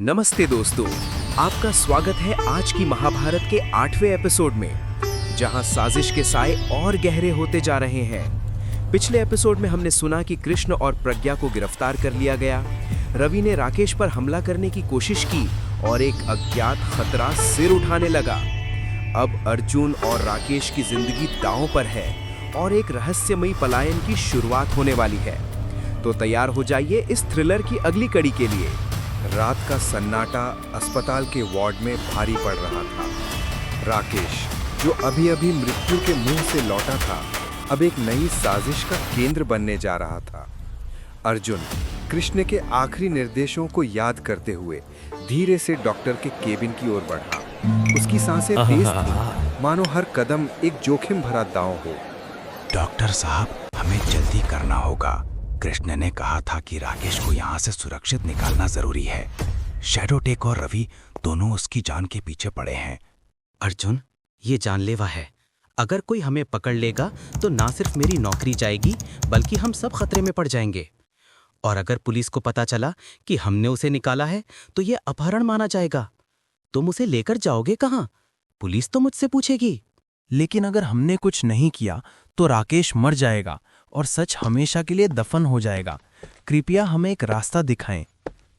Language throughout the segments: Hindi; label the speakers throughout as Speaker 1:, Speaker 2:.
Speaker 1: नमस्ते दोस्तों, आपका स्वागत है आज की महाभारत के 8वें एपिसोड में, जहां साजिश के साए और गहरे होते जा रहे हैं। पिछले एपिसोड में हमने सुना कि कृष्ण और प्रज्ञा को गिरफ्तार कर लिया गया। रवि ने राकेश पर हमला करने की कोशिश की और एक अज्ञात खतरा सिर उठाने लगा। अब अर्जुन और राकेश की जिंदगी दांव पर है और एक रहस्यमयी पलायन की शुरुआत होने वाली है। तो तैयार हो जाइए इस थ्रिलर की अगली कड़ी के लिए। रात का सन्नाटा अस्पताल के वार्ड में भारी पड़ रहा था। राकेश, जो अभी अभी मृत्यु के मुंह से लौटा था, अब एक नई साजिश का केंद्र बनने जा रहा था। अर्जुन कृष्ण के आखिरी निर्देशों को याद करते हुए धीरे से डॉक्टर के केबिन की ओर बढ़ा। उसकी सांसें तेज थीं, मानो हर कदम एक जोखिम भरा दांव हो।
Speaker 2: डॉक्टर साहब, हमें जल्दी करना होगा। कृष्ण ने कहा था कि राकेश को यहाँ से सुरक्षित निकालना जरूरी है। शैडो टेक और रवि दोनों उसकी जान के पीछे पड़े हैं।
Speaker 3: अर्जुन, ये जानलेवा है। अगर कोई हमें पकड़ लेगा तो ना सिर्फ मेरी नौकरी जाएगी, बल्कि हम सब खतरे में पड़ जाएंगे। और अगर पुलिस को पता चला कि हमने उसे निकाला है तो ये अपहरण माना जाएगा। तुम उसे लेकर जाओगे कहाँ? पुलिस तो मुझसे पूछेगी।
Speaker 4: लेकिन अगर हमने कुछ नहीं किया तो राकेश मर जाएगा और सच हमेशा के लिए दफन हो जाएगा। कृपया हमें एक रास्ता दिखाएं।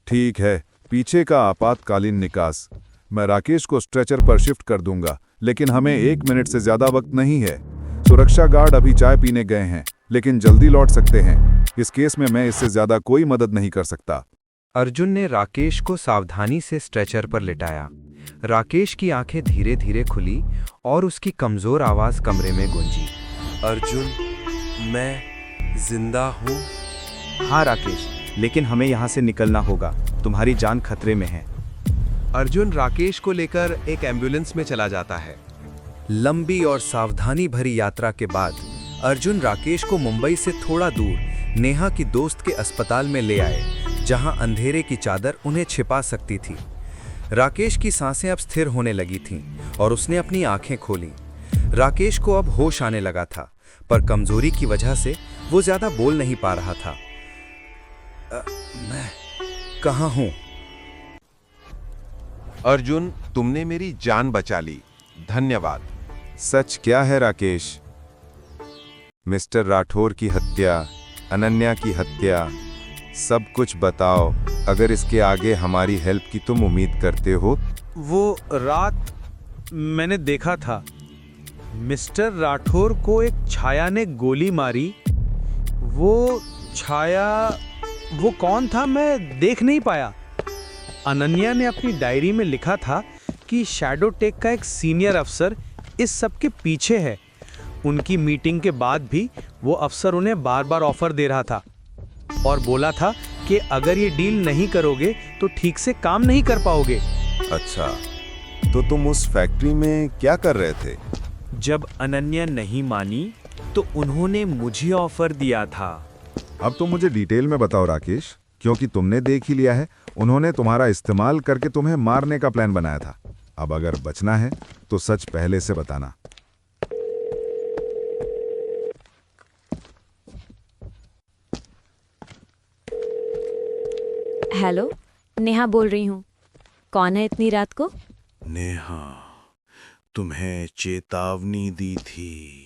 Speaker 5: ठीक है, पीछे का आपातकालीन निकास। मैं राकेश को स्ट्रेचर पर शिफ्ट कर दूंगा, लेकिन हमें 1 मिनट से ज्यादा वक्त नहीं है। सुरक्षा गार्ड अभी चाय पीने गए हैं, लेकिन जल्दी लौट सकते हैं। इस केस में मैं इससे ज्यादा कोई मदद नहीं कर सकता।
Speaker 1: अर्जुन ने राकेश को सावधानी से स्ट्रेचर पर लिटाया। राकेश की आंखें धीरे धीरे खुली और उसकी कमजोर आवाज कमरे में गूंजी।
Speaker 6: अर्जुन, मैं जिंदा हूँ।
Speaker 7: हाँ राकेश, लेकिन हमें यहाँ से निकलना होगा। तुम्हारी जान खतरे में है।
Speaker 1: अर्जुन राकेश को लेकर एक एम्बुलेंस में चला जाता है। लंबी और सावधानी भरी यात्रा के बाद अर्जुन राकेश को मुंबई से थोड़ा दूर नेहा की दोस्त के अस्पताल में ले आए, जहां अंधेरे की चादर उन्हें छिपा सकती थी। राकेश की सांसें अब स्थिर होने लगी थीं और उसने अपनी आंखें खोलीं। राकेश को अब होश आने लगा था, पर कमजोरी की वजह से वो ज्यादा बोल नहीं पा रहा था। मैं कहाँ हूं?
Speaker 6: अर्जुन, तुमने मेरी जान बचा ली। धन्यवाद।
Speaker 5: सच क्या है राकेश? मिस्टर राठौर की हत्या, अनन्या की हत्या, सब कुछ बताओ। अगर इसके आगे हमारी हेल्प की तुम उम्मीद करते हो।
Speaker 4: वो रात मैंने देखा था, मिस्टर राठौर को एक छाया ने गोली मारी। वो छाया, वो कौन था मैं देख नहीं पाया। अनन्या ने अपनी डायरी में लिखा था कि शैडो टेक का एक सीनियर अफसर इस सब के पीछे है। उनकी मीटिंग के बाद भी वो अफसर उन्हें बार बार ऑफर दे रहा था और बोला था कि अगर ये डील नहीं करोगे तो ठीक से काम नहीं कर पाओगे।
Speaker 5: अच्छा, तो तुम उस फैक्ट्री में क्या कर रहे थे?
Speaker 4: जब अनन्या नहीं मानी तो उन्होंने मुझे ऑफर दिया था।
Speaker 5: अब तो मुझे डिटेल में बताओ राकेश, क्योंकि तुमने देख ही लिया है, उन्होंने तुम्हारा इस्तेमाल करके तुम्हें मारने का प्लान बनाया था। अब अगर बचना है तो सच पहले से बताना।
Speaker 8: हेलो, नेहा बोल रही हूँ। कौन है इतनी रात को?
Speaker 2: नेहा, तुम्हें चेतावनी दी थी,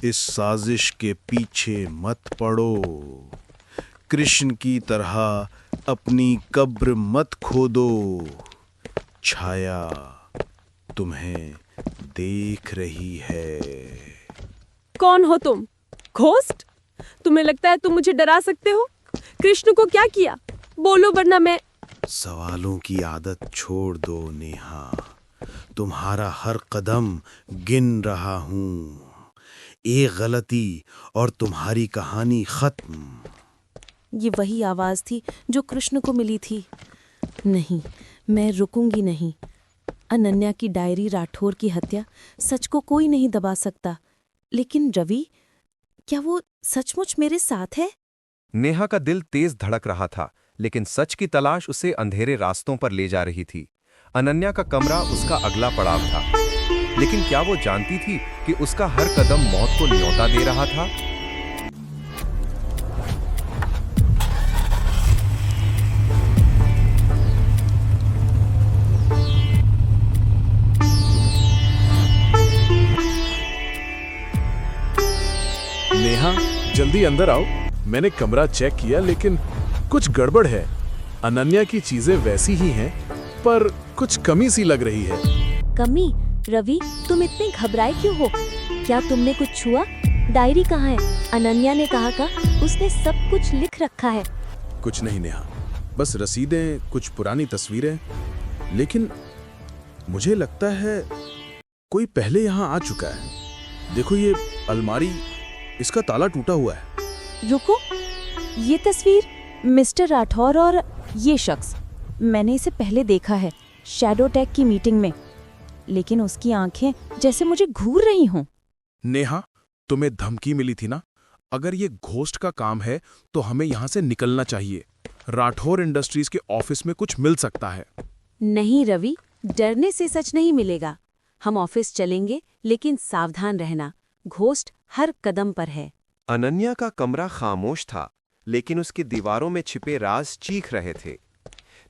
Speaker 2: इस साजिश के पीछे मत पड़ो। कृष्ण की तरह अपनी कब्र मत खोदो। छाया तुम्हें देख रही है।
Speaker 9: कौन हो तुम? घोस्ट? तुम्हें लगता है तुम मुझे डरा सकते हो? कृष्ण को क्या किया? बोलो वरना मैं।
Speaker 2: सवालों की आदत छोड़ दो नेहा। तुम्हारा हर कदम गिन रहा हूं। एक गलती और तुम्हारी कहानी खत्म।
Speaker 8: ये वही आवाज थी जो कृष्ण को मिली थी। नहीं, मैं रुकूंगी नहीं। अनन्या की डायरी, राठौर की हत्या, सच को कोई नहीं दबा सकता। लेकिन रवि, क्या वो सचमुच मेरे साथ है?
Speaker 1: नेहा का दिल तेज धड़क रहा था, लेकिन सच की तलाश उसे अंधेरे रास्तों पर ले जा रही थी। अनन्या का कमरा उसका अगला पड़ाव था, लेकिन क्या वो जानती थी कि उसका हर कदम मौत को न्योता दे रहा था?
Speaker 10: जल्दी अंदर आओ। मैंने कमरा चेक किया लेकिन कुछ गड़बड़ है। अनन्या की चीजें वैसी ही हैं, पर कुछ कमी सी लग रही है।
Speaker 11: कमी? रवि, तुम इतने घबराए क्यों हो? क्या तुमने कुछ छुआ? डायरी कहाँ है? अनन्या ने कहा था उसने सब कुछ लिख रखा है।
Speaker 10: कुछ नहीं नेहा, बस रसीदें, कुछ पुरानी तस्वीरें। लेकिन मुझे लगता है कोई पहले यहाँ आ चुका है। देखो ये अलमारी, इसका ताला टूटा हुआ है।
Speaker 8: रुको, ये तस्वीर, मिस्टर राठौर और ये शख्स, मैंने इसे पहले देखा है शैडो टैग की मीटिंग में, लेकिन उसकी आंखें जैसे मुझे घूर रही हों।
Speaker 10: नेहा, तुम्हें धमकी मिली थी ना? अगर ये घोस्ट का काम है तो हमें यहाँ से निकलना चाहिए। राठौर इंडस्ट्रीज के ऑफिस में कुछ मिल सकता है।
Speaker 8: नहीं रवि, डरने से सच नहीं मिलेगा। हम ऑफिस चलेंगे, लेकिन सावधान रहना, घोस्ट हर कदम पर है।
Speaker 6: अनन्या का कमरा खामोश था, लेकिन उसकी दीवारों में छिपे राज चीख रहे थे।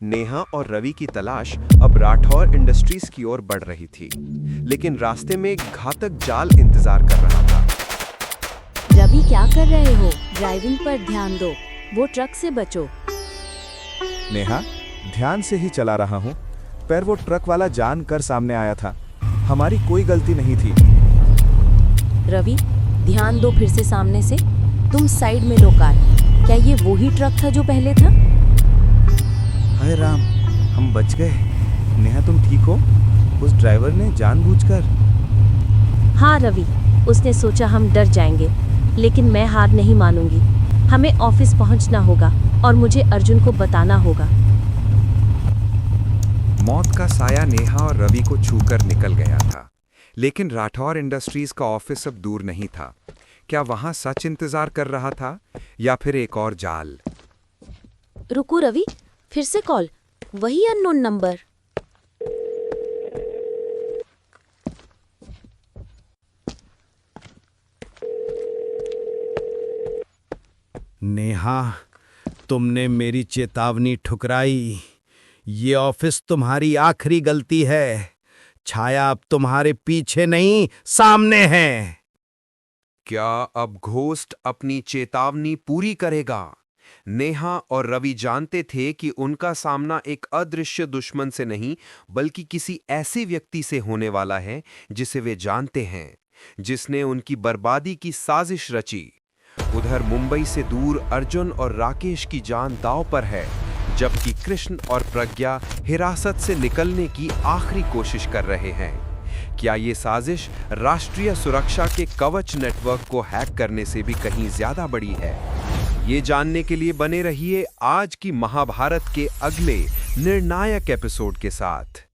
Speaker 6: नेहा और रवि की तलाश अब राठौर इंडस्ट्रीज की ओर बढ़ रही थी, लेकिन रास्ते में एक घातक जाल इंतजार कर रहा था।
Speaker 11: रवि, क्या कर रहे हो? ड्राइविंग पर ध्यान दो, वो ट्रक से बचो।
Speaker 7: नेहा, ध्यान से ही चला रहा हूँ, पर वो ट्रक वाला जानकर सामने आया था। हमारी कोई गलती नहीं थी।
Speaker 8: रवि, ध्यान दो फिर से सामने से। तुम साइड में लो कार। क्या ये वही ट्रक था जो पहले था?
Speaker 7: हाय राम, हम बच गए। नेहा, तुम ठीक हो? उस ड्राइवर ने जानबूझकर।
Speaker 8: हाँ रवि, उसने सोचा हम डर जाएंगे, लेकिन मैं हार नहीं मानूंगी। हमें ऑफिस पहुंचना होगा और मुझे अर्जुन को बताना होगा।
Speaker 6: मौत का साया नेहा और रवि को छूकर निकल गया था, लेकिन राठौर इंडस्ट्रीज का ऑफिस अब दूर नहीं था। क्या वहां सच इंतजार कर रहा था या फिर एक और जाल?
Speaker 11: रुको रवि, फिर से कॉल, वही अननोन नंबर।
Speaker 2: नेहा, तुमने मेरी चेतावनी ठुकराई। ये ऑफिस तुम्हारी आखिरी गलती है। छाया अब तुम्हारे पीछे नहीं, सामने है।
Speaker 6: क्या अब घोस्ट अपनी चेतावनी पूरी करेगा? नेहा और रवि जानते थे कि उनका सामना एक अदृश्य दुश्मन से नहीं, बल्कि किसी ऐसे व्यक्ति से होने वाला है जिसे वे जानते हैं, जिसने उनकी बर्बादी की साजिश रची। उधर मुंबई से दूर अर्जुन और राकेश की जान दांव पर है, जबकि कृष्ण और प्रज्ञा हिरासत से निकलने की आखिरी कोशिश कर रहे हैं। क्या ये साजिश राष्ट्रीय सुरक्षा के कवच नेटवर्क को हैक करने से भी कहीं ज्यादा बड़ी है? ये जानने के लिए बने रहिए आज की महाभारत के अगले निर्णायक एपिसोड के साथ।